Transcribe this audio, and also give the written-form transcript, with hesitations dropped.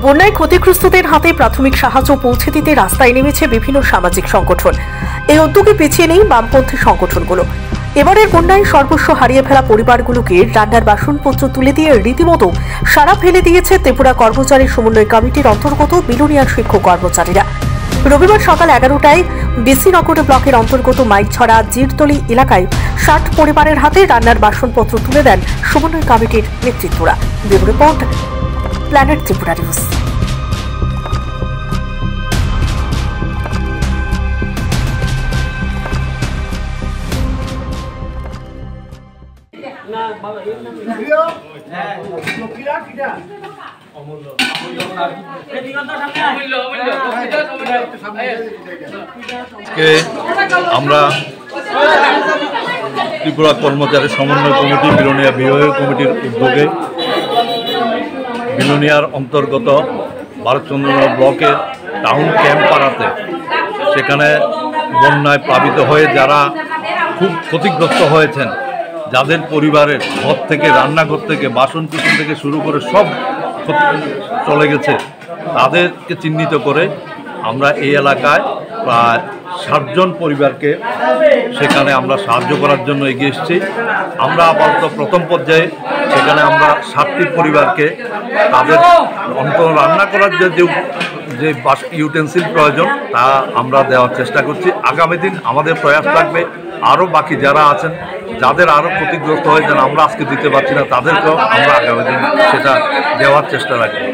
বন্যায় ক্ষতিগ্রস্তদের হাতে প্রাথমিক সাহায্য পৌঁছে দিতে রাস্তায় নেমেছে বিভিন্ন সামাজিক সংগঠন। এই উদ্যোগে পিছিয়ে নেই বামপন্থী সংগঠনগুলো। এবারের বন্যায় সর্বস্ব হারিয়ে ফেলা পরিবারগুলোকে রান্নার বাসনপত্র তুলে দিয়ে রীতিমতো সারা ফেলে দিয়েছে ত্রিপুরা কর্মচারী সমন্বয় কমিটির অন্তর্গত বিলোনিয়া শিক্ষক কর্মচারীরা। রবিবার সকাল 11টায় বিসিনগর ব্লকের অন্তর্গত মাইকছড়া জিরতলি এলাকায় 60 পরিবারের হাতে রান্নার বাসনপত্র তুলে দেন সমন্বয় কমিটির নেতৃত্বরা। Bureau report, planet Tripura news. আমরা ত্রিপুরা কর্মচারী সমন্বয় কমিটি বিলোনিয়া বিভাগীয় কমিটির উদ্যোগে বিলোনিয়ার অন্তর্গত ভারতচন্দ্র ব্লকের টাউন ক্যাম্প পাড়াতে সেখানে বন্যায় প্লাবিত হয়ে যারা খুব ক্ষতিগ্রস্ত হয়েছেন, যাদের পরিবারের ঘর থেকে রান্নাঘর থেকে বাসন কুসন থেকে শুরু করে সব চলে গেছে, তাদেরকে চিহ্নিত করে আমরা এই এলাকায় প্রায় 60 জন পরিবারকে সেখানে আমরা সাহায্য করার জন্য এগিয়ে এসেছি। আমরা আপাতত প্রথম পর্যায়ে সেখানে আমরা 60টি পরিবারকে তাদের রান্না করার যে ইউটেন্সিল প্রয়োজন তা আমরা দেওয়ার চেষ্টা করছি। আগামী দিন আমাদের প্রয়াস থাকবে আরও বাকি যারা আছেন, যাদের আরও ক্ষতিগ্রস্ত হয়েছেন আমরা আজকে দিতে পারছি না, তাদেরকেও আমরা আগামী দিন সেটা দেওয়ার চেষ্টা রাখবো।